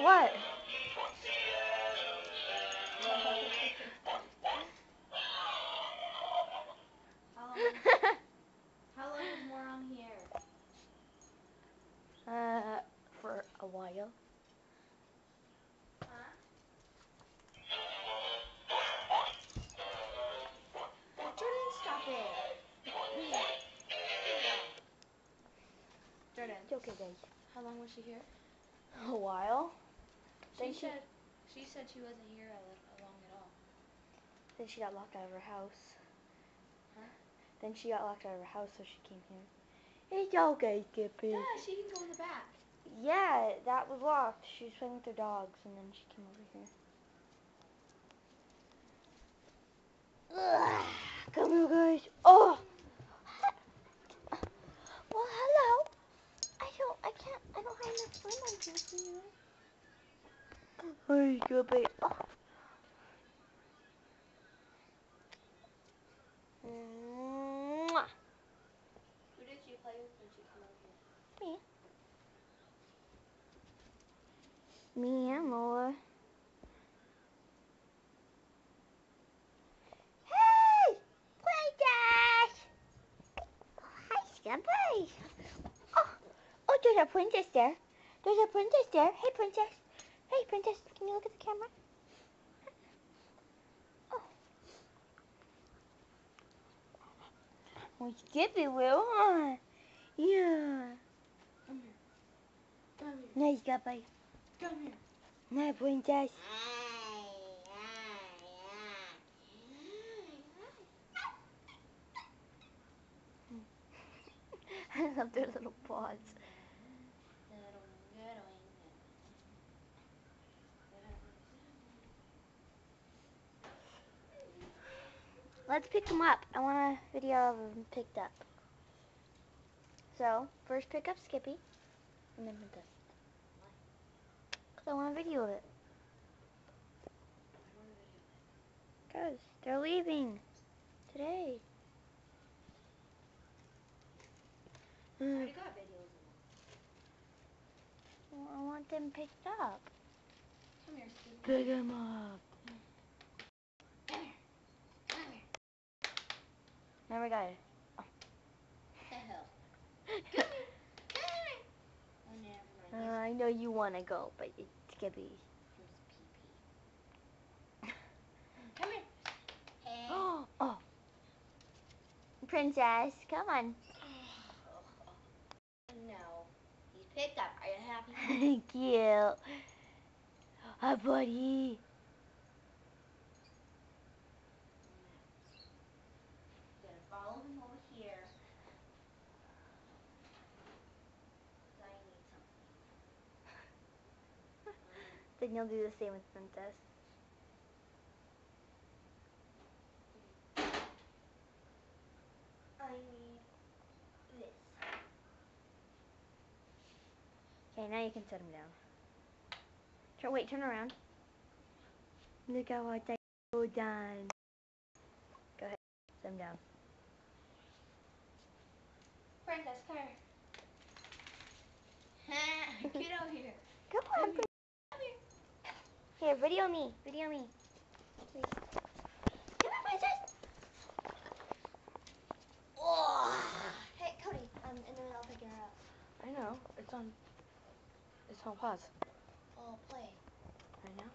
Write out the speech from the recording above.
What? How long is more on here? For a while. Huh? Jordan, stop it. Jordan. It's okay, guys. How long was she here? A while. She said she wasn't here long at all. Then she got locked out of her house. Huh? Then she got locked out of her house, so she came here. It's okay, Skippy. Yeah, she can go in the back. Yeah, that was locked. She was playing with her dogs, and then she came over here. Ugh, come here, guys. Oh! Well, hello. I don't have enough room on here. Hey, Skippy. Oh. Mwah. Who did she play with when she came over here? Me and Lola. Hey! Princess! Hi, Skippy. Oh, there's a princess there. There's a princess there. Hey, princess. Hey, princess. Can you look at the camera? Oh. Oh, Skippy will, huh? Yeah. Come here. Come here. Nice, Skippy. Come here. Nice, princess. I love their little paws. Let's pick them up. I want a video of them picked up. So, first pick up Skippy, and then Princess. Because I want a video of it. Because they're leaving today. I already got videos of them. Well, I want them picked up. Come here, Steve. Pick them up. Come here. Come here. Now we got it. Come here. Come here. Oh, never mind. I know you want to go, but it's Skippy. Come here. Oh. Princess, come on. No. He's picked up. Are you happy? Cute. Hi, buddy. Gonna follow him over here. So I need something. Then you'll do the same with Princess. I need this. Okay, now you can set him down. Wait, turn around. Look at what I done. Go ahead, set him down. Princess, come here. Get over here. Come on, Come here. Here, video me. Video me. Please. Come on, Princess. Oh. Hey, Cody. And then I'll pick her up. I know. It's on pause. Oh, play. Right now?